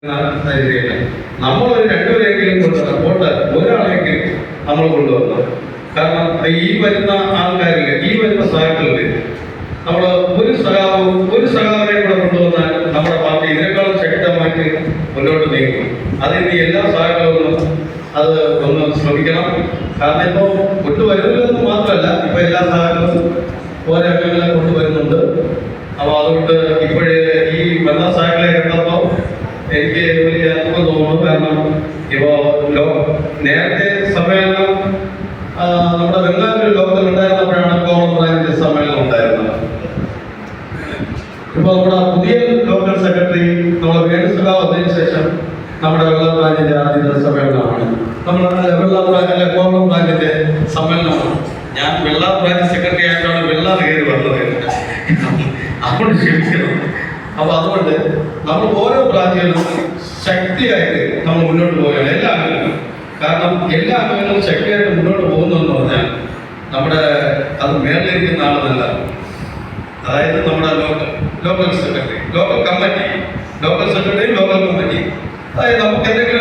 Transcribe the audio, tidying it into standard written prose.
നമ്മളൊരു രണ്ടുപേരെങ്കിലും കൊണ്ടുവന്ന ഒരാളെങ്കിലും നമ്മൾ കൊണ്ടുവരണം. കാരണം ഈ വരുന്ന ആൾക്കാരില്, ഈ വരുന്ന സഹാക്കളില് നമ്മൾ ഒരു സഹാവിനെ കൂടെ കൊണ്ടുവന്നാൽ നമ്മുടെ പാർട്ടി ഇതിനേക്കാളും ശക്തമായിട്ട് മുന്നോട്ട് നീങ്ങും. അതിന് എല്ലാ സഹാക്കളും അത് ഒന്ന് ശ്രമിക്കണം. കാരണം ഇപ്പോൾ കൊണ്ടുവരുന്നില്ലെന്ന് മാത്രമല്ല, ഇപ്പൊ എല്ലാ സഹാക്കളും ഓരോ അംഗങ്ങളെ കൊണ്ടുവരുന്നുണ്ട്. അപ്പോൾ അതുകൊണ്ട് ഇപ്പോഴേ ഈ വന്ന സഹാക്കളെ കണ്ടപ്പോൾ എനിക്ക് വലിയ അത്ഭുതം തോന്നുന്നു. കാരണം ഇപ്പോൾ നേരത്തെ സമ്മേളനം നമ്മുടെ ബംഗാളിൽ ലോക്കൽ ഉണ്ടായിരുന്നപ്പോഴാണ് കോമൺ ബ്രാഞ്ച് സമ്മേളനം ഉണ്ടായിരുന്നത്. ഇപ്പോൾ നമ്മുടെ പുതിയ ലോക്കൽ സെക്രട്ടറി നമ്മുടെ വേണുസഖാവ് വന്നതിന് ശേഷം നമ്മുടെ വെള്ള ബ്രാഞ്ചിന്റെ ആദ്യത്തെ സമ്മേളനമാണ്. നമ്മുടെ കോമൺ ബ്രാഞ്ചിന്റെ സമ്മേളനമാണ്. ഞാൻ വെള്ള ബ്രാഞ്ച് സെക്രട്ടറി ആയിട്ടാണ് വെള്ള കയറി വന്നത്. അപ്പോൾ ക്ഷമിക്കണം. അപ്പൊ അതുകൊണ്ട് നമ്മൾ ഓരോ ബ്രാഞ്ചുകളും ശക്തിയായിട്ട് നമ്മൾ മുന്നോട്ട് പോവുകയാണ്, എല്ലാ അംഗങ്ങളും. കാരണം എല്ലാ അംഗങ്ങളും ശക്തിയായിട്ട് മുന്നോട്ട് പോകുന്നതെന്ന് പറഞ്ഞാൽ നമ്മുടെ അത് മേളിലിരിക്കുന്ന ആളെന്നല്ല, അതായത് നമ്മുടെ local secretary, local committee, local secretary, local committee. അതായത് നമുക്ക് എന്തെങ്കിലും